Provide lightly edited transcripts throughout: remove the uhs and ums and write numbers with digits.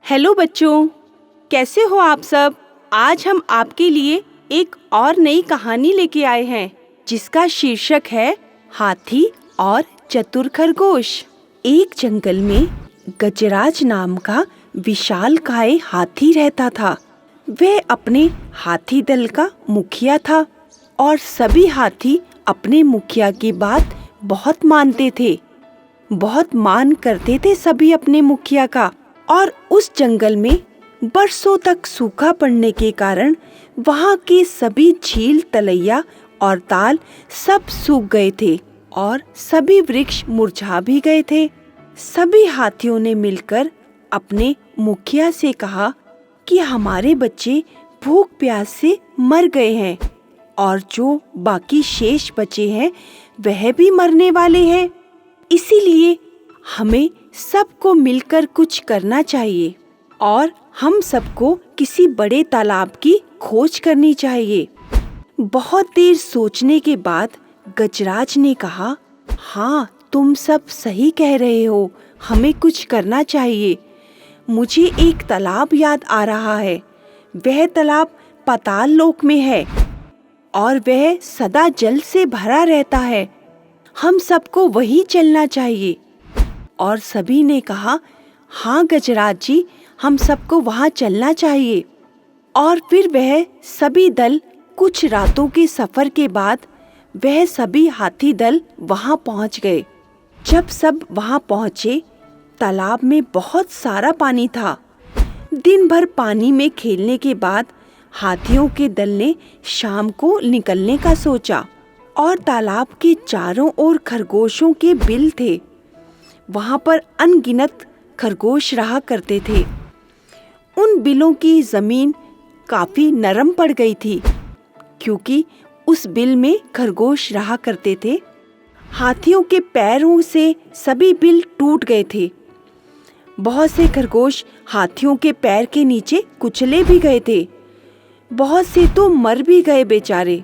Hello बच्चों, कैसे हो आप सब। आज हम आपके लिए एक और नई कहानी लेके आए हैं जिसका शीर्षक है हाथी और चतुर खरगोश। एक जंगल में गजराज नाम का विशालकाय हाथी रहता था। वह अपने हाथी दल का मुखिया था और सभी हाथी अपने मुखिया की बात बहुत मानते थे। बहुत मान करते थे सभी अपने मुखिया का। और उस जंगल में बरसों तक सूखा पड़ने के कारण वहाँ के सभी झील, तलैया और ताल सब सूख गए थे और सभी वृक्ष मुरझा भी गए थे। सभी हाथियों ने मिलकर अपने मुखिया से कहा कि हमारे बच्चे भूख प्यास से मर गए हैं और जो बाकी शेष बचे हैं वह भी मरने वाले हैं। इसीलिए हमें सबको मिलकर कुछ करना चाहिए और हम सबको किसी बड़े तालाब की खोज करनी चाहिए। बहुत देर सोचने के बाद गजराज ने कहा, हाँ, तुम सब सही कह रहे हो, हमें कुछ करना चाहिए। मुझे एक तालाब याद आ रहा है। वह तालाब पाताल लोक में है और वह सदा जल से भरा रहता है। हम सबको वहीं चलना चाहिए। और सभी ने कहा, हाँ गजराज जी, हम सबको वहाँ चलना चाहिए। और फिर वह सभी दल कुछ रातों के सफर के बाद वह सभी हाथी दल वहाँ पहुँच गए। जब सब वहाँ पहुँचे, तालाब में बहुत सारा पानी था। दिन भर पानी में खेलने के बाद हाथियों के दल ने शाम को निकलने का सोचा और तालाब के चारों ओर खरगोशों के बिल थे। वहाँ पर अनगिनत खरगोश रहा करते थे। उन बिलों की जमीन काफी नरम पड़ गई थी क्योंकि उस बिल में खरगोश रहा करते थे। हाथियों के पैरों से सभी बिल टूट गए थे। बहुत से खरगोश हाथियों के पैर के नीचे कुचले भी गए थे। बहुत से तो मर भी गए बेचारे।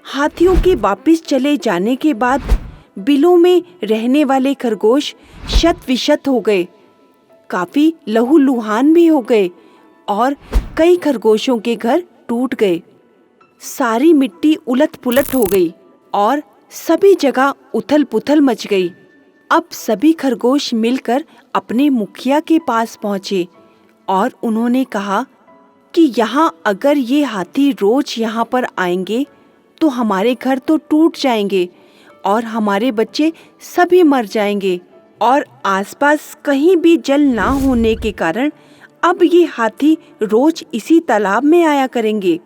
हाथियों के वापस चले जाने के बाद बिलों में रहने वाले खरगोश शत विशत हो गए, काफी लहूलुहान भी हो गए और कई खरगोशों के घर टूट गए। सारी मिट्टी उलट-पुलट हो गई और सभी जगह उथल-पुथल मच गई। अब सभी खरगोश मिलकर अपने मुखिया के पास पहुंचे और उन्होंने कहा कि यहाँ अगर ये हाथी रोज यहाँ पर आएंगे तो हमारे घर तो टूट जाएंगे और हमारे बच्चे सभी मर जाएंगे। और आसपास कहीं भी जल ना होने के कारण अब ये हाथी रोज इसी तालाब में आया करेंगे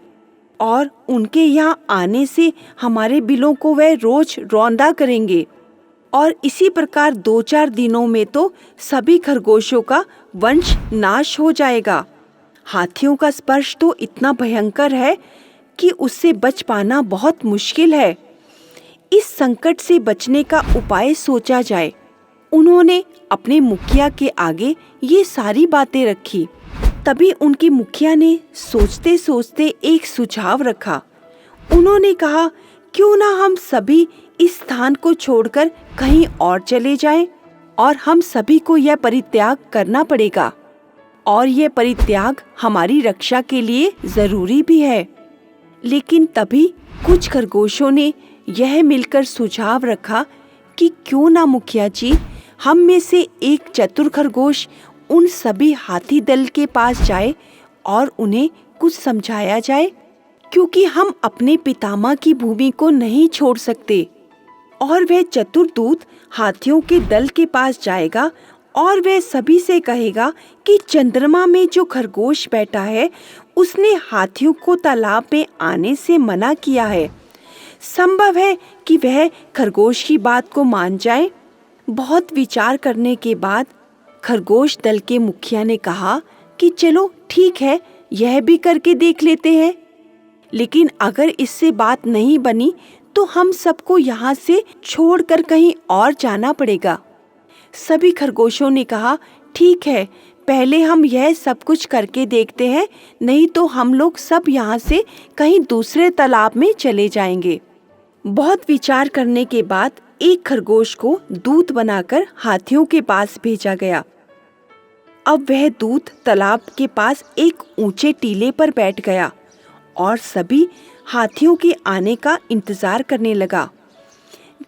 और उनके यहाँ आने से हमारे बिलों को वह रोज रौंदा करेंगे और इसी प्रकार 2-4 दिनों में तो सभी खरगोशों का वंश नाश हो जाएगा। हाथियों का स्पर्श तो इतना भयंकर है कि उससे बच पाना बहुत मुश्किल है। इस संकट से बचने का उपाय सोचा जाए। उन्होंने अपने मुखिया के आगे ये सारी बातें रखी। तभी उनके मुखिया ने सोचते सोचते एक सुझाव रखा। उन्होंने कहा, क्यों ना हम सभी इस स्थान को छोड़कर कहीं और चले जाएं और हम सभी को यह परित्याग करना पड़ेगा और यह परित्याग हमारी रक्षा के लिए जरूरी भी है। लेकिन तभी कुछ खरगोशों ने यह मिलकर सुझाव रखा कि क्यों ना मुखिया जी, हम में से एक चतुर खरगोश उन सभी हाथी दल के पास जाए और उन्हें कुछ समझाया जाए, क्योंकि हम अपने पितामह की भूमि को नहीं छोड़ सकते। और वह चतुर दूत हाथियों के दल के पास जाएगा और वह सभी से कहेगा कि चंद्रमा में जो खरगोश बैठा है उसने हाथियों को तालाब में आने से मना किया है। संभव है कि वह खरगोश की बात को मान जाए। बहुत विचार करने के बाद खरगोश दल के मुखिया ने कहा कि चलो ठीक है, यह भी करके देख लेते हैं। लेकिन अगर इससे बात नहीं बनी तो हम सबको यहाँ से छोड़कर कहीं और जाना पड़ेगा। सभी खरगोशों ने कहा, ठीक है, पहले हम यह सब कुछ करके देखते हैं, नहीं तो हम लोग सब यहाँ से कहीं दूसरे तालाब में चले जाएंगे। बहुत विचार करने के बाद एक खरगोश को दूत बनाकर हाथियों के पास भेजा गया। अब वह दूत तालाब के पास एक ऊंचे टीले पर बैठ गया और सभी हाथियों के आने का इंतजार करने लगा।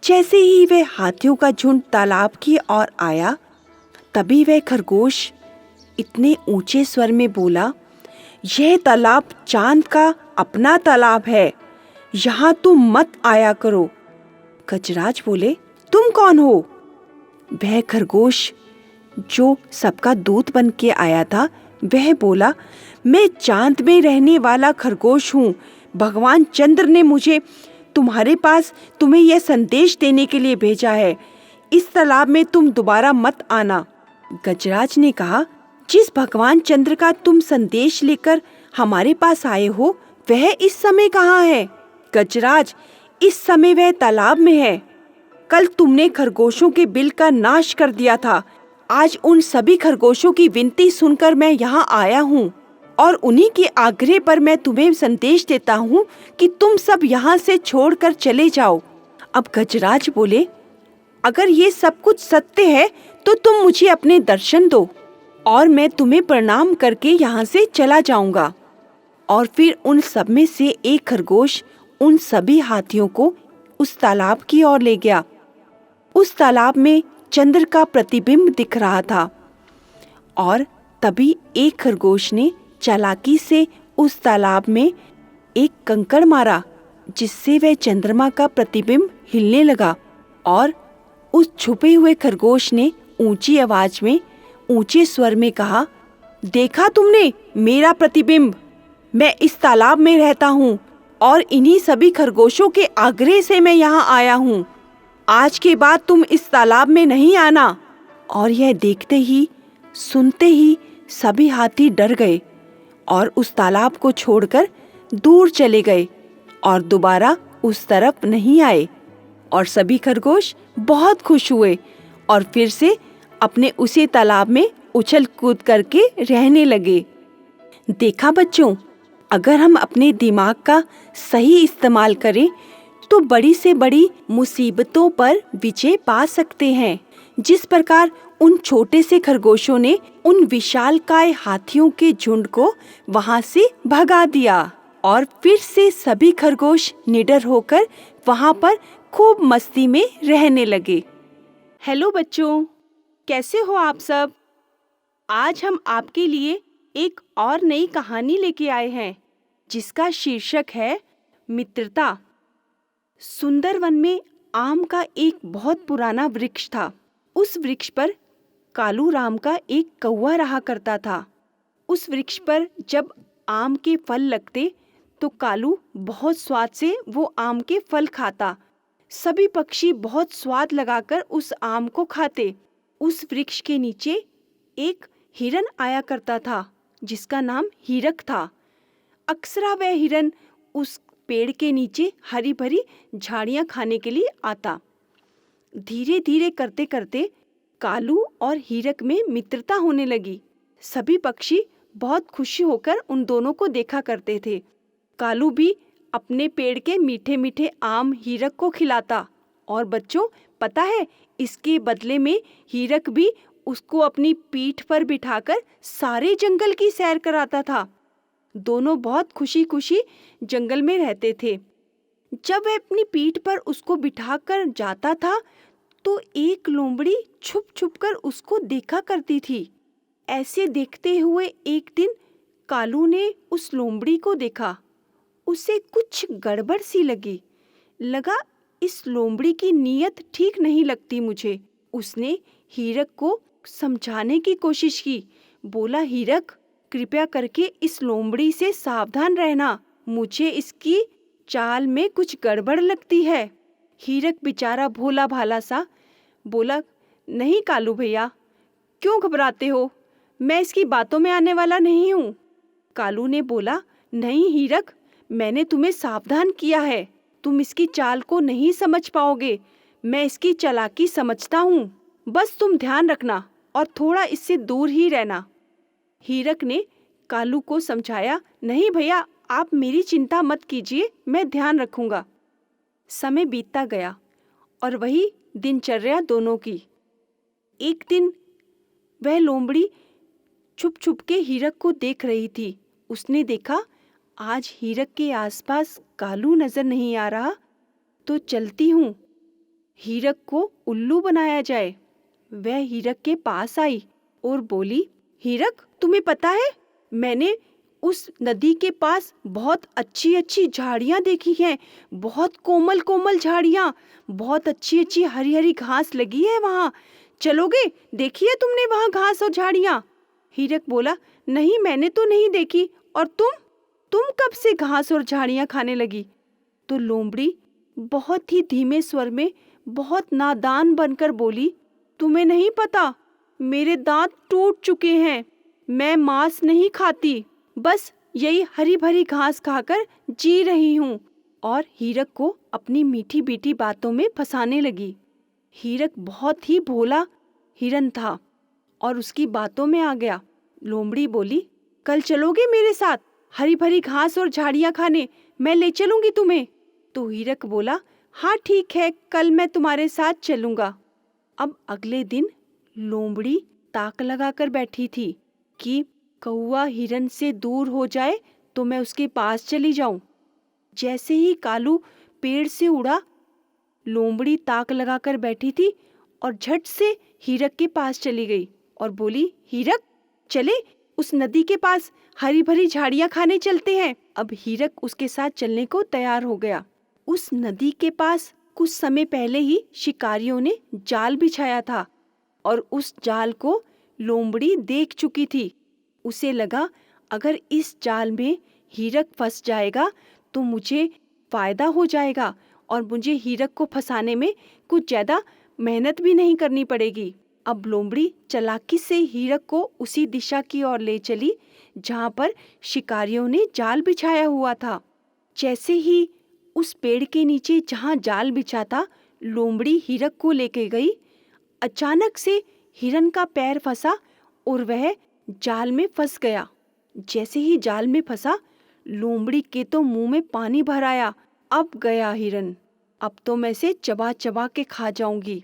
जैसे ही वह हाथियों का झुंड तालाब की ओर आया, तभी वह खरगोश इतने ऊंचे स्वर में बोला, यह तालाब चांद का अपना तालाब है, यहाँ तुम मत आया करो। गजराज बोले, तुम कौन हो? वह खरगोश जो सबका दूत बन के आया था, वह बोला, मैं चांद में रहने वाला खरगोश हूँ। भगवान चंद्र ने मुझे तुम्हारे पास तुम्हें यह संदेश देने के लिए भेजा है। इस तालाब में तुम दोबारा मत आना। गजराज ने कहा, जिस भगवान चंद्र का तुम संदेश लेकर हमारे पास आए हो, वह इस समय कहाँ है? गजराज, इस समय वह तालाब में है। कल तुमने खरगोशों के बिल का नाश कर दिया था। आज उन सभी खरगोशों की विनती सुनकर मैं यहाँ आया हूँ और उन्हीं के आग्रह पर मैं तुम्हें संदेश देता हूँ कि तुम सब यहाँ से छोड़कर चले जाओ। अब गजराज बोले, अगर ये सब कुछ सत्य है तो तुम मुझे अपने दर्शन दो और मैं तुम्हें प्रणाम करके यहाँ से चला जाऊंगा। और फिर उन सब में से एक खरगोश उन सभी हाथियों को उस तालाब की ओर ले गया। उस तालाब में चंद्र का प्रतिबिंब दिख रहा था और तभी एक खरगोश ने चालाकी से उस तालाब में एक कंकड़ मारा, जिससे वह चंद्रमा का प्रतिबिंब हिलने लगा। और उस छुपे हुए खरगोश ने ऊंची आवाज में ऊंचे स्वर में कहा, देखा तुमने मेरा प्रतिबिंब? मैं इस तालाब में रहता हूँ और इन्हीं सभी खरगोशों के आग्रह से मैं यहाँ आया हूँ। आज के बाद तुम इस तालाब में नहीं आना। और यह देखते ही सुनते ही सभी हाथी डर गए और उस तालाब को छोड़कर दूर चले गए और दोबारा उस तरफ नहीं आए। और सभी खरगोश बहुत खुश हुए और फिर से अपने उसी तालाब में उछल कूद करके रहने लगे। देखा बच्चों, अगर हम अपने दिमाग का सही इस्तेमाल करें तो बड़ी से बड़ी मुसीबतों पर विजय पा सकते हैं। जिस प्रकार उन छोटे से खरगोशों ने उन विशालकाय हाथियों के झुंड को वहां से भगा दिया और फिर से सभी खरगोश निडर होकर वहां पर खूब मस्ती में रहने लगे। हेलो बच्चों, कैसे हो आप सब? आज हम आपके लिए एक और नई कहानी लेके आए हैं, जिसका शीर्षक है मित्रता। सुंदर वन में आम का एक बहुत पुराना वृक्ष था। उस वृक्ष पर कालू राम का एक कौवा रहा करता था। उस वृक्ष पर जब आम के फल लगते तो कालू बहुत स्वाद से वो आम के फल खाता। सभी पक्षी बहुत स्वाद लगाकर उस आम को खाते। उस वृक्ष के नीचे एक हिरन आया करता था, जिसका नाम हीरक था। अक्सर वह हिरन उस पेड़ के नीचे हरी भरी झाड़ियां खाने के लिए आता। धीरे धीरे करते करते कालू और हीरक में मित्रता होने लगी। सभी पक्षी बहुत खुशी होकर उन दोनों को देखा करते थे। कालू भी अपने पेड़ के मीठे मीठे आम हीरक को खिलाता और बच्चों, पता है, इसके बदले में हीरक भी उसको अपनी पीठ पर बिठाकर सारे जंगल की सैर कराता था। दोनों बहुत खुशी खुशी जंगल में रहते थे। जब वह अपनी पीठ पर उसको बिठाकर जाता था तो एक लोमड़ी छुप छुप कर उसको देखा करती थी। ऐसे देखते हुए एक दिन कालू ने उस लोमड़ी को देखा। उसे कुछ गड़बड़ सी लगा इस लोमड़ी की नीयत ठीक नहीं लगती मुझे। उसने हीरक को समझाने की कोशिश की। बोला, हीरक, कृपया करके इस लोमड़ी से सावधान रहना, मुझे इसकी चाल में कुछ गड़बड़ लगती है। हीरक बेचारा भोला भाला सा बोला, नहीं कालू भैया, क्यों घबराते हो? मैं इसकी बातों में आने वाला नहीं हूँ। कालू ने बोला, नहीं हीरक, मैंने तुम्हें सावधान किया है, तुम इसकी चाल को नहीं समझ पाओगे। मैं इसकी चालाकी समझता हूँ, बस तुम ध्यान रखना और थोड़ा इससे दूर ही रहना। हीरक ने कालू को समझाया, नहीं भैया, आप मेरी चिंता मत कीजिए, मैं ध्यान रखूंगा। समय बीतता गया और वही दिनचर्या दोनों की। एक दिन वह लोमड़ी छुप छुप के हीरक को देख रही थी। उसने देखा आज हीरक के आसपास कालू नजर नहीं आ रहा, तो चलती हूँ, हीरक को उल्लू बनाया जाए। वह हीरक के पास आई और बोली, हीरक, तुम्हें पता है, मैंने उस नदी के पास बहुत अच्छी अच्छी झाड़ियाँ देखी हैं, बहुत कोमल कोमल झाड़ियाँ, बहुत अच्छी अच्छी हरी हरी घास लगी है वहाँ। चलोगे? देखी है तुमने वहाँ घास और झाड़ियाँ? हीरक बोला, नहीं, मैंने तो नहीं देखी। और तुम कब से घास और झाड़ियाँ खाने लगी? तो लोमड़ी बहुत ही धीमे स्वर में, बहुत नादान बनकर बोली, तुम्हें नहीं पता, मेरे दांत टूट चुके हैं, मैं मांस नहीं खाती, बस यही हरी भरी घास खाकर जी रही हूँ। और हीरक को अपनी मीठी मीठी बातों में फंसाने लगी। हीरक बहुत ही भोला हिरन था और उसकी बातों में आ गया। लोमड़ी बोली, कल चलोगे मेरे साथ हरी भरी घास और झाड़ियाँ खाने? मैं ले चलूंगी तुम्हें। तो हीरक बोला, हाँ ठीक है, कल मैं तुम्हारे साथ चलूंगा। अब अगले दिन लोमड़ी ताक लगाकर बैठी थी कि कौवा हिरन से दूर हो जाए तो मैं उसके पास चली जाऊं। जैसे ही कालू पेड़ से उड़ा, लोमड़ी ताक लगाकर बैठी थी और झट से हीरक के पास चली गई और बोली, हीरक, चले उस नदी के पास हरी भरी झाड़ियाँ खाने चलते हैं। अब हीरक उसके साथ चलने को तैयार हो गया। उस नदी के पास कुछ समय पहले ही शिकारियों ने जाल बिछाया था और उस जाल को लोमड़ी देख चुकी थी। उसे लगा, अगर इस जाल में हीरक फंस जाएगा तो मुझे फायदा हो जाएगा और मुझे हीरक को फंसाने में कुछ ज्यादा मेहनत भी नहीं करनी पड़ेगी। अब लोमड़ी चालाकी से हीरक को उसी दिशा की ओर ले चली जहाँ पर शिकारियों ने जाल बिछाया हुआ था। जैसे ही उस पेड़ के नीचे जहाँ जाल बिछा था, लोमड़ी हीरक को लेके गई। अचानक से हिरन का पैर फंसा और वह जाल में फंस गया। जैसे ही जाल में फंसा, लोमड़ी के तो मुंह में पानी भर आया। अब गया हिरन, अब तो मैं इसे चबा चबा के खा जाऊंगी।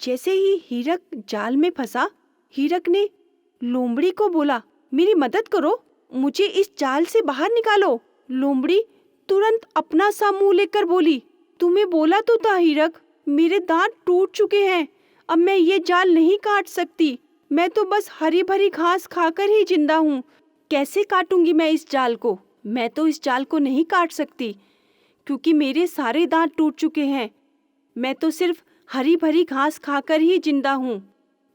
जैसे ही हीरक जाल में फंसा, हीरक ने लोमड़ी को बोला, मेरी मदद करो, मुझे इस जाल से बाहर निकालो। लोमड़ी तुरंत अपना सा मुंह लेकर बोली, तुम्हें बोला तो था हीरक, मेरे दांत टूट चुके हैं, अब मैं ये जाल नहीं काट सकती, मैं तो बस हरी भरी घास खाकर ही जिंदा हूँ। कैसे काटूंगी मैं इस जाल को? मैं तो इस जाल को नहीं काट सकती क्योंकि मेरे सारे दांत टूट चुके हैं, मैं तो सिर्फ हरी भरी घास खाकर ही जिंदा हूँ।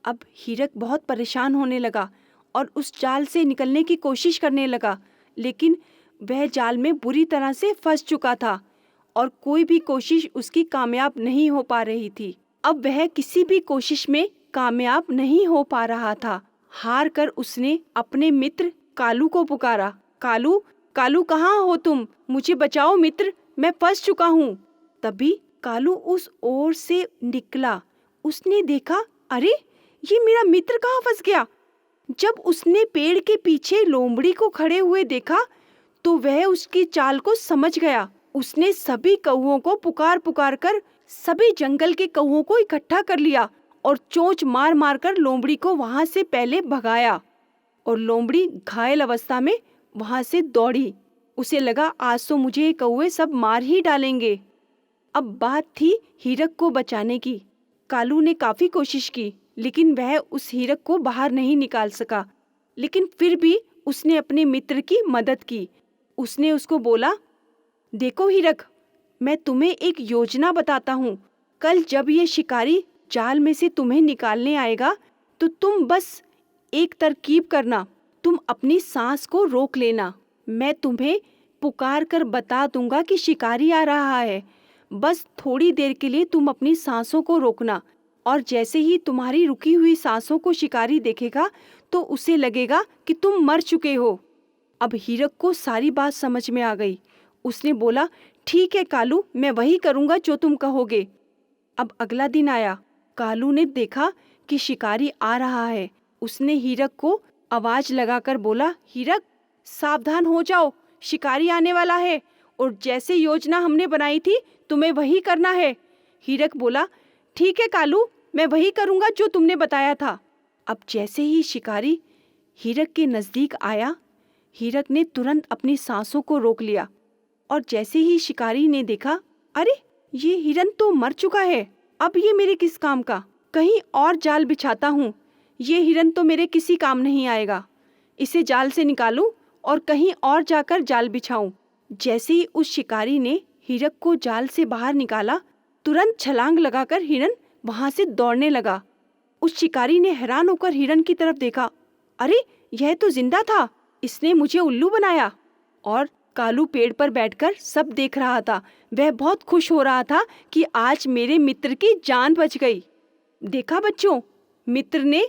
अब हीरक बहुत परेशान होने लगा और उस जाल से निकलने की कोशिश करने लगा, लेकिन वह जाल में बुरी तरह से फंस चुका था और कोई भी कोशिश उसकी कामयाब नहीं हो पा रही थी। अब वह किसी भी कोशिश में कामयाब नहीं हो पा रहा था। हार कर उसने अपने मित्र कालू को पुकारा, कालू, कालू कहाँ हो तुम? मुझे बचाओ मित्र, मैं फंस चुका हूँ। तभी कालू उस ओर से निकला। उसने देखा, अरे ये मेरा मित्र कहाँ फंस गया। जब उसने पेड़ के पीछे लोमड़ी को खड़े हुए देखा तो वह उसकी चाल को समझ गया। उसने सभी कौओं को पुकार पुकार कर सभी जंगल के कौओं को इकट्ठा कर लिया और चोंच मार मार कर लोमड़ी को वहां से पहले भगाया। और लोमड़ी घायल अवस्था में वहां से दौड़ी। उसे लगा, आज तो मुझे ये कौवे सब मार ही डालेंगे। अब बात थी हीरक को बचाने की। कालू ने काफी कोशिश की, लेकिन वह उस हीरक को बाहर नहीं निकाल सका। लेकिन फिर भी उसने अपने मित्र की मदद की। उसने उसको बोला, देखो हीरक, मैं तुम्हें एक योजना बताता हूँ। कल जब ये शिकारी जाल में से तुम्हें निकालने आएगा तो तुम बस एक तरकीब करना, तुम अपनी सांस को रोक लेना। मैं तुम्हें पुकार कर बता दूंगा कि शिकारी आ रहा है। बस थोड़ी देर के लिए तुम अपनी सांसों को रोकना, और जैसे ही तुम्हारी रुकी हुई सांसों को शिकारी देखेगा तो उसे लगेगा कि तुम मर चुके हो। अब हीरक को सारी बात समझ में आ गई। उसने बोला, ठीक है कालू, मैं वही करूँगा जो तुम कहोगे। अब अगला दिन आया। कालू ने देखा कि शिकारी आ रहा है। उसने हीरक को आवाज लगाकर बोला, हीरक, सावधान हो जाओ, शिकारी आने वाला है और जैसे योजना हमने बनाई थी तुम्हें वही करना है। हीरक बोला, ठीक है कालू, मैं वही करूँगा जो तुमने बताया था। अब जैसे ही शिकारी हीरक के नजदीक आया, हीरक ने तुरंत अपनी सांसों को रोक लिया और जैसे ही शिकारी ने देखा, अरे ये हिरन तो मर चुका है, अब ये मेरे किस काम का, कहीं और जाल बिछाता हूँ। ये हिरन तो मेरे किसी काम नहीं आएगा, इसे जाल से निकालूं और कहीं और जाकर जाल बिछाऊं। जैसे ही उस शिकारी ने हीरक को जाल से बाहर निकाला, तुरंत छलांग लगाकर हिरन वहां से दौड़ने लगा। उस शिकारी ने हैरान होकर हिरन की तरफ देखा, अरे यह तो जिंदा था, इसने मुझे उल्लू बनाया। और कालू पेड़ पर बैठकर सब देख रहा था। वह बहुत खुश हो रहा था कि आज मेरे मित्र की जान बच गई। देखा बच्चों, मित्र ने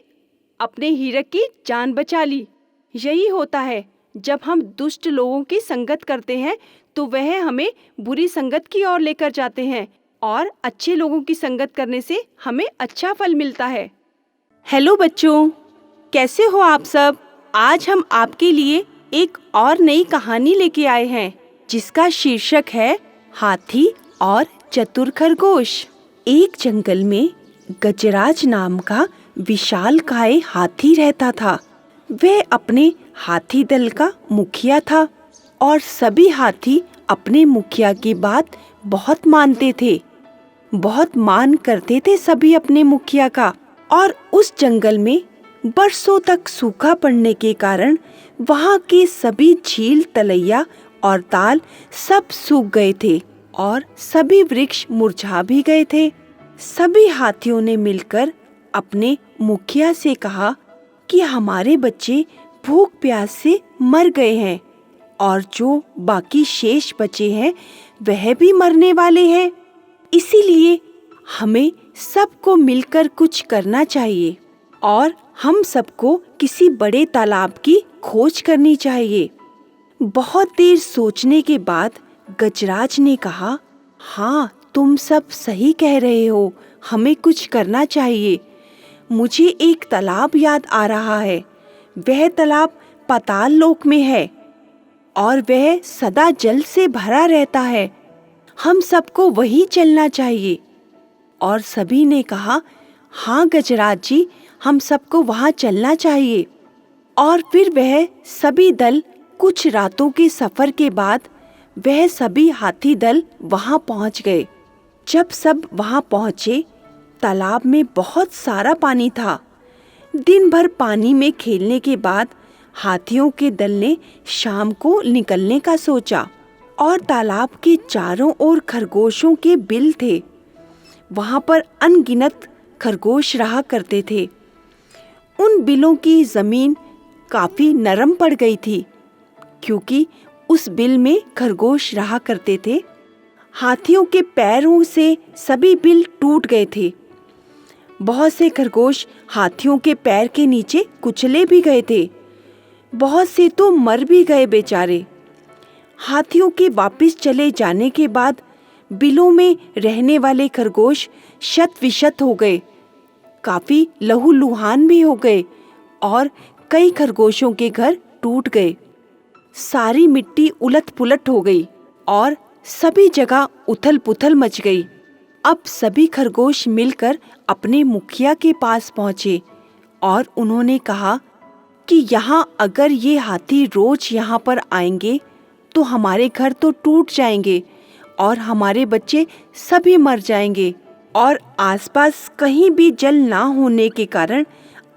अपने हीरक की जान बचा ली। यही होता है, जब हम दुष्ट लोगों की संगत करते हैं तो वह हमें बुरी संगत की ओर लेकर जाते हैं, और अच्छे लोगों की संगत करने से हमें अच्छा फल मिलता है। हेलो बच्चों, कैसे हो आप सब? आज हम आपके लिए एक और नई कहानी लेके आए हैं, जिसका शीर्षक है हाथी और चतुर खरगोश। एक जंगल में गजराज नाम का विशालकाय हाथी रहता था। वह अपने हाथी दल का मुखिया था और सभी हाथी अपने मुखिया की बात बहुत मानते थे। बहुत मान करते थे सभी अपने मुखिया का। और उस जंगल में बरसों तक सूखा पड़ने के कारण वहाँ के सभी झील, तलैया और ताल सब सूख गए थे और सभी वृक्ष मुरझा भी गए थे। सभी हाथियों ने मिलकर अपने मुखिया से कहा कि हमारे बच्चे भूख प्यास से मर गए हैं और जो बाकी शेष बचे हैं वह भी मरने वाले हैं। इसीलिए हमें सबको मिलकर कुछ करना चाहिए और हम सबको किसी बड़े तालाब की खोज करनी चाहिए। बहुत देर सोचने के बाद गजराज ने कहा, हाँ, तुम सब सही कह रहे हो, हमें कुछ करना चाहिए। मुझे एक तालाब याद आ रहा है। वह तालाब पाताल लोक में है और वह सदा जल से भरा रहता है। हम सबको वहीं चलना चाहिए। और सभी ने कहा, हाँ गजराज जी, हम सबको वहाँ चलना चाहिए। और फिर वह सभी दल कुछ रातों के सफर के बाद वह सभी हाथी दल वहाँ पहुँच गए। जब सब वहाँ पहुँचे, तालाब में बहुत सारा पानी था। दिन भर पानी में खेलने के बाद हाथियों के दल ने शाम को निकलने का सोचा और तालाब के चारों ओर खरगोशों के बिल थे। वहाँ पर अनगिनत खरगोश रहा करते थे। उन बिलों की जमीन काफी नरम पड़ गई थी क्योंकि उस बिल में खरगोश रहा करते थे। हाथियों के पैरों से सभी बिल टूट गए थे। बहुत से खरगोश हाथियों के पैर के नीचे कुचले भी गए थे। बहुत से तो मर भी गए बेचारे। हाथियों के वापस चले जाने के बाद बिलों में रहने वाले खरगोश शत विशत हो गए, काफी लहूलुहान भी हो गए और कई खरगोशों के घर टूट गए। सारी मिट्टी उलट-पुलट हो गई और सभी जगह उथल-पुथल मच गई। अब सभी खरगोश मिलकर अपने मुखिया के पास पहुंचे और उन्होंने कहा कि यहाँ अगर ये हाथी रोज यहाँ पर आएंगे तो हमारे घर तो टूट जाएंगे और हमारे बच्चे सभी मर जाएंगे। और आसपास कहीं भी जल ना होने के कारण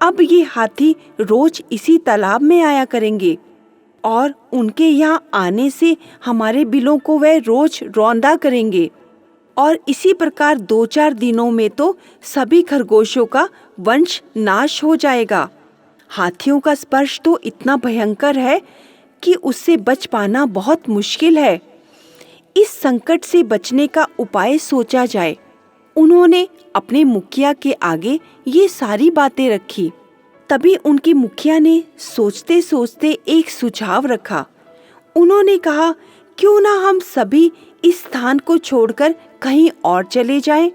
अब ये हाथी रोज इसी तालाब में आया करेंगे और उनके यहाँ आने से हमारे बिलों को वह रोज रौंदा करेंगे और इसी प्रकार 2-4 दिनों में तो सभी खरगोशों का वंश नाश हो जाएगा। हाथियों का स्पर्श तो इतना भयंकर है कि उससे बच पाना बहुत मुश्किल है। इस संकट से बचने का उपाय सोचा जाए। उन्होंने अपने मुखिया के आगे ये सारी बातें रखी। तभी उनके मुखिया ने सोचते सोचते एक सुझाव रखा। उन्होंने कहा, क्यों ना हम सभी इस स्थान को छोड़कर कहीं और चले जाएं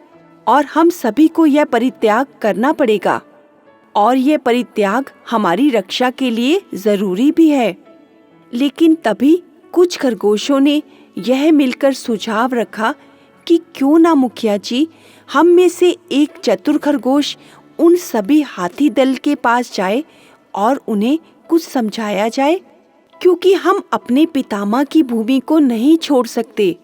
और हम सभी को यह परित्याग करना पड़ेगा और यह परित्याग हमारी रक्षा के लिए जरूरी भी है। लेकिन तभी कुछ खरगोशों ने यह मिलकर सुझाव रखा कि क्यों ना मुखिया जी, हम में से एक चतुर खरगोश उन सभी हाथी दल के पास जाए और उन्हें कुछ समझाया जाए, क्योंकि हम अपने पितामह की भूमि को नहीं छोड़ सकते।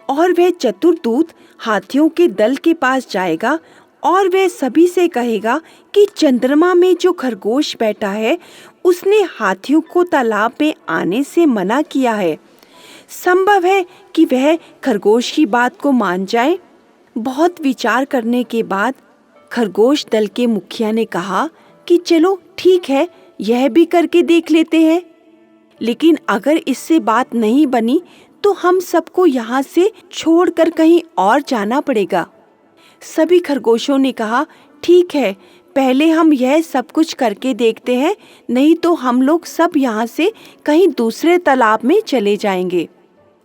और वह चतुर दूत हाथियों के दल के पास जाएगा और वह सभी से कहेगा कि चंद्रमा में जो खरगोश बैठा है उसने हाथियों को तालाब में आने से मना किया है। संभव है कि वह खरगोश की बात को मान जाए। बहुत विचार करने के बाद खरगोश दल के मुखिया ने कहा कि चलो ठीक है, यह भी करके देख लेते हैं। लेकिन अगर इससे बात नहीं बनी तो हम सबको यहाँ से छोड़कर कहीं और जाना पड़ेगा। सभी खरगोशों ने कहा, ठीक है, पहले हम यह सब कुछ करके देखते हैं, नहीं तो हम लोग सब यहाँ से कहीं दूसरे तालाब में चले जाएंगे।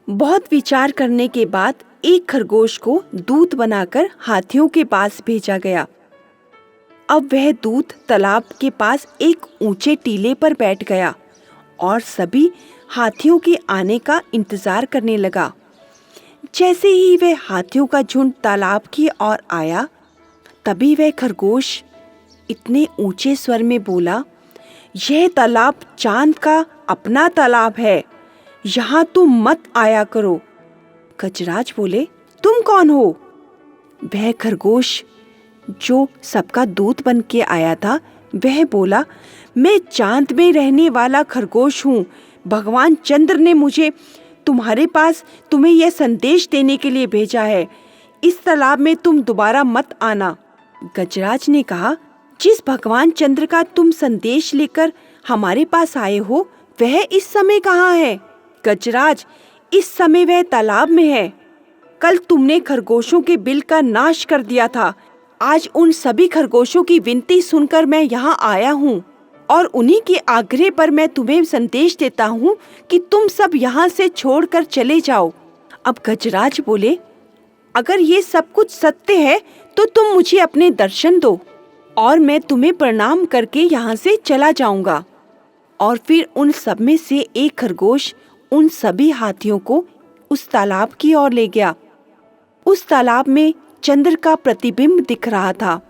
बहुत विचार करने के बाद एक खरगोश को दूत बनाकर हाथियों के पास भेजा गया। अब वह दूत तालाब के पास एक ऊंचे टीले पर बैठ गया और सभी हाथियों के आने का इंतजार करने लगा। जैसे ही वह हाथियों का झुंड तालाब की ओर आया, तभी वह खरगोश इतने ऊंचे स्वर में बोला, यह तालाब चांद का अपना तालाब है, यहाँ तुम मत आया करो। गजराज बोले, तुम कौन हो? वह खरगोश जो सबका दूत बन के आया था, वह बोला, मैं चांद में रहने वाला खरगोश हूँ। भगवान चंद्र ने मुझे तुम्हारे पास तुम्हें यह संदेश देने के लिए भेजा है। इस तालाब में तुम दोबारा मत आना। गजराज ने कहा, जिस भगवान चंद्र का तुम संदेश लेकर हमारे पास आए हो, वह इस समय कहाँ है? गजराज, इस समय वह तालाब में है। कल तुमने खरगोशों के बिल का नाश कर दिया था। आज उन सभी खरगोशों की विनती सुनकर मैं यहाँ आया हूँ और उन्हीं के आग्रह पर मैं तुम्हें संदेश देता हूँ कि तुम सब यहाँ से छोड़कर चले जाओ। अब गजराज बोले, अगर ये सब कुछ सत्य है तो तुम मुझे अपने दर्शन दो और मैं तुम्हें प्रणाम करके यहाँ से चला जाऊंगा। और फिर उन सब में से एक खरगोश उन सभी हाथियों को उस तालाब की ओर ले गया। उस तालाब में चंद्र का प्रतिबिंब दिख रहा था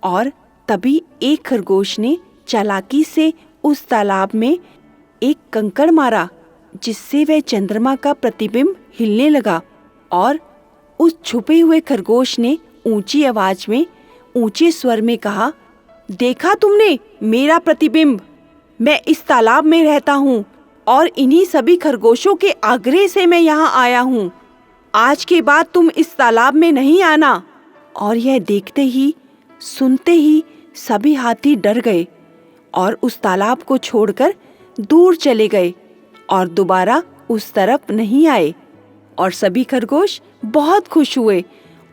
और तभी एक खरगोश ने चालाकी से उस तालाब में एक कंकड़ मारा, जिससे वह चंद्रमा का प्रतिबिंब हिलने लगा। और उस छुपे हुए खरगोश ने ऊंची आवाज में ऊंचे स्वर में कहा, देखा तुमने मेरा प्रतिबिंब? मैं इस तालाब में रहता हूँ और इन्हीं सभी खरगोशों के आग्रह से मैं यहाँ आया हूँ। आज के बाद तुम इस तालाब में नहीं आना। और यह देखते ही सुनते ही सभी हाथी डर गए और उस तालाब को छोड़कर दूर चले गए और दोबारा उस तरफ नहीं आए। और सभी खरगोश बहुत खुश हुए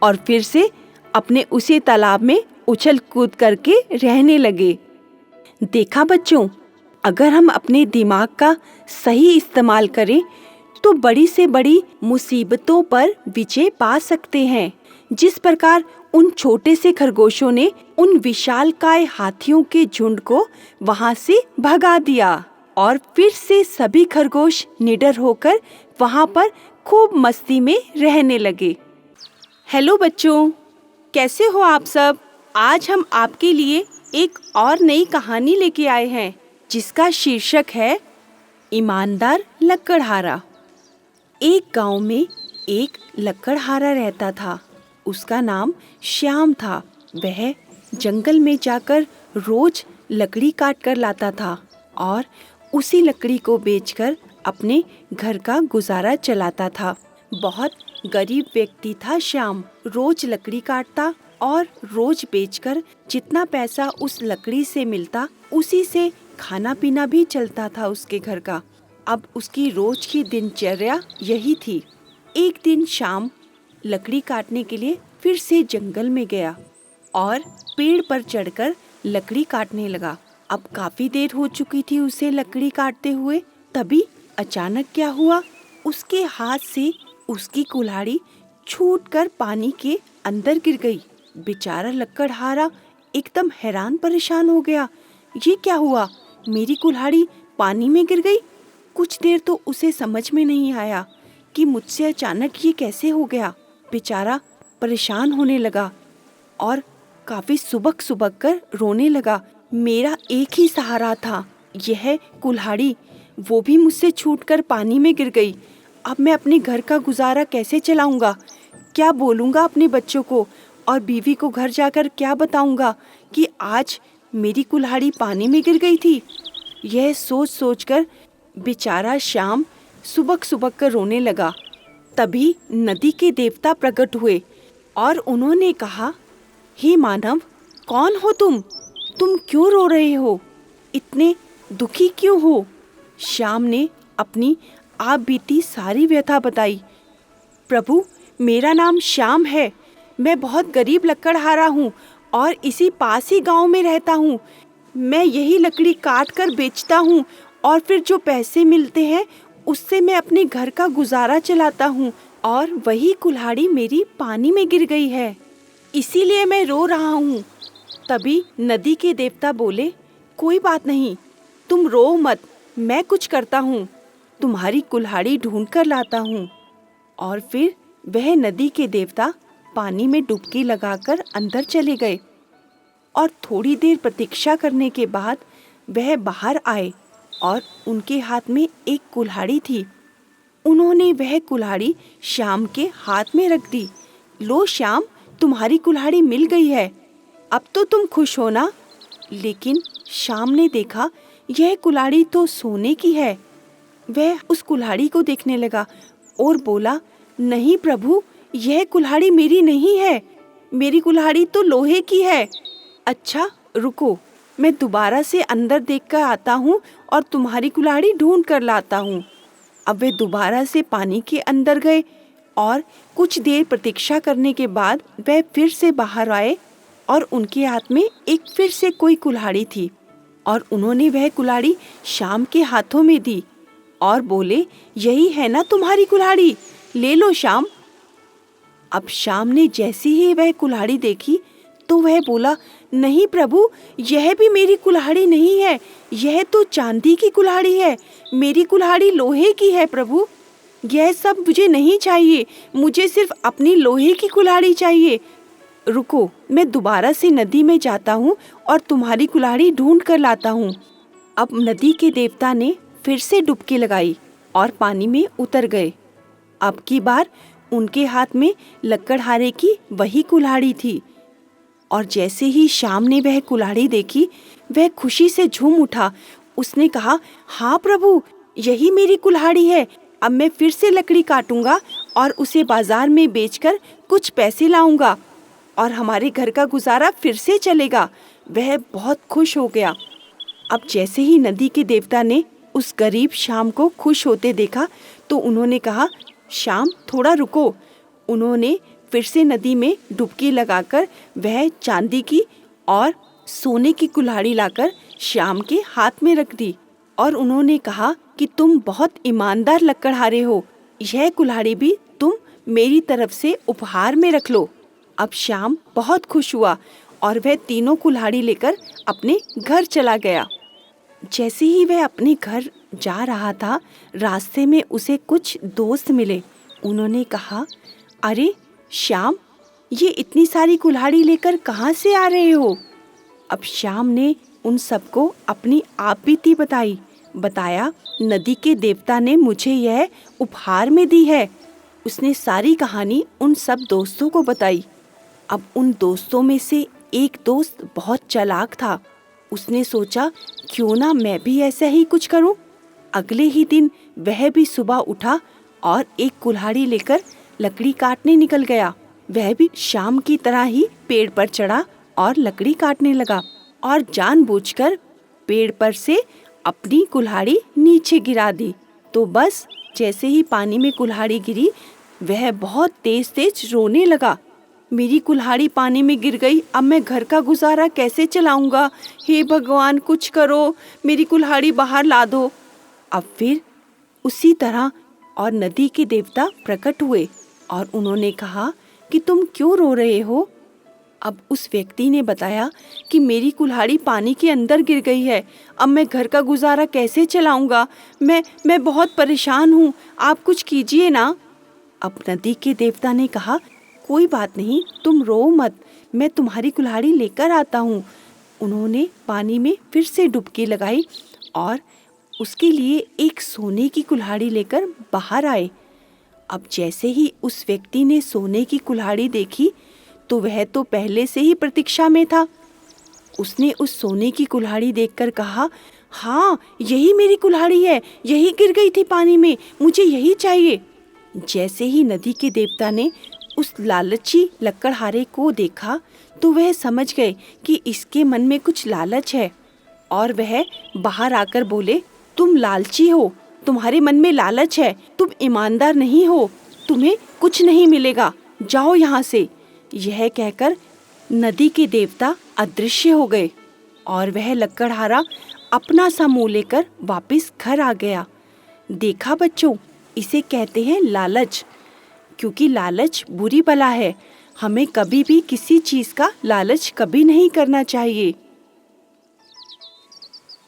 और फिर से अपने उसी तालाब में उछल कूद करके रहने लगे। देखा बच्चों, अगर हम अपने दिमाग का सही इस्तेमाल करें तो बड़ी से बड़ी मुसीबतों पर विजय पा सकते हैं। जिस प्रकार उन छोटे से खरगोशों ने उन विशालकाय हाथियों के झुंड को वहां से भगा दिया और फिर से सभी खरगोश निडर होकर वहां पर खूब मस्ती में रहने लगे। हेलो बच्चों, कैसे हो आप सब? आज हम आपके लिए एक और नई कहानी लेके आए हैं, जिसका शीर्षक है ईमानदार लकड़हारा। एक गांव में एक लकड़हारा रहता था। उसका नाम श्याम था। वह जंगल में जाकर रोज लकड़ी काट कर लाता था और उसी लकड़ी को बेचकर अपने घर का गुजारा चलाता था। बहुत गरीब व्यक्ति था श्याम। रोज लकड़ी काटता और रोज बेचकर जितना पैसा उस लकड़ी से मिलता, उसी से खाना पीना भी चलता था उसके घर का। अब उसकी रोज की दिनचर्या यही थी। एक दिन शाम लकड़ी काटने के लिए फिर से जंगल में गया और पेड़ पर चढ़कर लकड़ी काटने लगा। अब काफी देर हो चुकी थी उसे लकड़ी काटते हुए। तभी अचानक क्या हुआ, उसके हाथ से उसकी कुल्हाड़ी छूटकर पानी के अंदर गिर गई। बेचारा लकड़हारा एकदम हैरान परेशान हो गया। ये क्या हुआ, मेरी कुल्हाड़ी पानी में गिर गई। कुछ देर तो उसे समझ में नहीं आया कि मुझसे अचानक ये कैसे हो गया। बेचारा परेशान होने लगा और काफी सुबक सुबक कर रोने लगा। मेरा एक ही सहारा था, यह कुल्हाड़ी वो भी मुझसे छूटकर पानी में गिर गई। अब मैं अपने घर का गुजारा कैसे चलाऊंगा? क्या बोलूंगा अपने बच्चों को और बीवी को घर जाकर क्या बताऊंगा कि आज मेरी कुल्हाड़ी पानी में गिर गई थी? यह सोच सोचकर बेचारा श्याम सुबक सुबक कर रोने लगा। तभी नदी के देवता प्रकट हुए और उन्होंने कहा, हे मानव, कौन हो तुम? तुम क्यों रो रहे हो? इतने दुखी क्यों हो? श्याम ने अपनी आप बीती सारी व्यथा बताई। प्रभु, मेरा नाम श्याम है। मैं बहुत गरीब लकड़हारा हूँ और इसी पास ही गांव में रहता हूँ। मैं यही लकड़ी काट कर बेचता हूँ और फिर जो पैसे मिलते हैं उससे मैं अपने घर का गुजारा चलाता हूँ और वही कुल्हाड़ी मेरी पानी में गिर गई है, इसीलिए मैं रो रहा हूँ। तभी नदी के देवता बोले, कोई बात नहीं, तुम रो मत, मैं कुछ करता हूँ, तुम्हारी कुल्हाड़ी ढूंढ कर लाता हूँ। और फिर वह नदी के देवता पानी में डुबकी लगाकर अंदर चले गए और थोड़ी देर प्रतीक्षा करने के बाद वह बाहर आए और उनके हाथ में एक कुल्हाड़ी थी। उन्होंने वह कुल्हाड़ी श्याम के हाथ में रख दी। लो श्याम, तुम्हारी कुल्हाड़ी मिल गई है, अब तो तुम खुश हो ना? लेकिन श्याम ने देखा यह कुल्हाड़ी तो सोने की है। वह उस कुल्हाड़ी को देखने लगा और बोला, नहीं प्रभु, यह कुल्हाड़ी मेरी नहीं है, मेरी कुल्हाड़ी तो लोहे की है। अच्छा रुको, मैं दोबारा से अंदर देखकर आता हूँ और तुम्हारी कुल्हाड़ी ढूंढ कर लाता हूँ। अब वे दोबारा से पानी के अंदर गए और कुछ देर प्रतीक्षा करने के बाद वह फिर से बाहर आए और उनके हाथ में एक फिर से कोई कुल्हाड़ी थी और उन्होंने वह कुल्हाड़ी श्याम के हाथों में दी और बोले, यही है ना तुम्हारी कुल्हाड़ी, ले लो श्याम। अब श्याम ने जैसी ही वह कुल्हाड़ी देखी तो वह बोला, नहीं प्रभु, यह भी मेरी कुल्हाड़ी नहीं है, यह तो चांदी की कुल्हाड़ी है, मेरी कुल्हाड़ी लोहे की है प्रभु। यह सब मुझे नहीं चाहिए, मुझे सिर्फ अपनी लोहे की कुल्हाड़ी चाहिए। रुको, मैं दोबारा से नदी में जाता हूँ और तुम्हारी कुल्हाड़ी ढूंढ कर लाता हूँ। अब नदी के देवता ने फिर से डुबकी लगाई और पानी में उतर गए। अब की बार उनके हाथ में लकड़हारे की वही कुल्हाड़ी थी और जैसे ही श्याम ने वह कुल्हाड़ी देखी वह खुशी से झूम उठा। उसने कहा, हाँ प्रभु, यही मेरी कुल्हाड़ी है। अब मैं फिर से लकड़ी काटूंगा और उसे बाजार में बेचकर कुछ पैसे लाऊंगा और हमारे घर का गुजारा फिर से चलेगा। वह बहुत खुश हो गया। अब जैसे ही नदी के देवता ने उस गरीब श्याम को खुश होते देखा तो उन्होंने कहा, श्याम थोड़ा रुको। उन्होंने फिर से नदी में डुबकी लगाकर वह चांदी की और सोने की कुल्हाड़ी लाकर श्याम के हाथ में रख दी और उन्होंने कहा कि तुम बहुत ईमानदार लकड़हारे हो, यह कुल्हाड़ी भी तुम मेरी तरफ से उपहार में रख लो। अब श्याम बहुत खुश हुआ और वह तीनों कुल्हाड़ी लेकर अपने घर चला गया। जैसे ही वह अपने घर जा रहा था, रास्ते में उसे कुछ दोस्त मिले। उन्होंने कहा, अरे श्याम, ये इतनी सारी कुल्हाड़ी लेकर कहाँ से आ रहे हो? अब श्याम ने उन सबको अपनी आपबीती बताया, नदी के देवता ने मुझे यह उपहार में दी है। उसने सारी कहानी उन सब दोस्तों को बताई। अब उन दोस्तों में से एक दोस्त बहुत चालाक था। उसने सोचा, क्यों ना मैं भी ऐसा ही कुछ करूं। अगले ही दिन वह भी सुबह उठा और एक कुल्हाड़ी लेकर लकड़ी काटने निकल गया। वह भी शाम की तरह ही पेड़ पर चढ़ा और लकड़ी काटने लगा और जानबूझकर पेड़ पर से अपनी कुल्हाड़ी नीचे गिरा दी। तो बस जैसे ही पानी में कुल्हाड़ी गिरी, वह बहुत तेज तेज रोने लगा। मेरी कुल्हाड़ी पानी में गिर गई, अब मैं घर का गुजारा कैसे चलाऊंगा? हे भगवान, कुछ करो, मेरी कुल्हाड़ी बाहर ला दो। अब फिर उसी तरह और नदी के देवता प्रकट हुए और उन्होंने कहा कि तुम क्यों रो रहे हो? अब उस व्यक्ति ने बताया कि मेरी कुल्हाड़ी पानी के अंदर गिर गई है, अब मैं घर का गुजारा कैसे चलाऊंगा? मैं बहुत परेशान हूँ, आप कुछ कीजिए ना। अब नदी के देवता ने कहा, कोई बात नहीं, तुम रो मत, मैं तुम्हारी कुल्हाड़ी लेकर आता हूँ। उन्होंने पानी में फिर से डुबकी लगाई और उसके लिए एक सोने की कुल्हाड़ी लेकर बाहर आए। अब जैसे ही उस व्यक्ति ने सोने की कुल्हाड़ी देखी तो वह तो पहले से ही प्रतीक्षा में था। उसने उस सोने की कुल्हाड़ी देखकर कहा, हाँ, यही मेरी कुल्हाड़ी है, यही गिर गई थी पानी में, मुझे यही चाहिए। जैसे ही नदी के देवता ने उस लालची लकड़हारे को देखा तो वह समझ गए कि इसके मन में कुछ लालच है, और वह बाहर आकर बोले, तुम लालची हो, तुम्हारे मन में लालच है, तुम ईमानदार नहीं हो, तुम्हें कुछ नहीं मिलेगा, जाओ यहाँ से। यह कहकर नदी के देवता अदृश्य हो गए और वह लकड़हारा अपना सा मुंह लेकर वापस घर आ गया। देखा बच्चों, इसे कहते हैं लालच, क्योंकि लालच बुरी बला है। हमें कभी भी किसी चीज का लालच कभी नहीं करना चाहिए।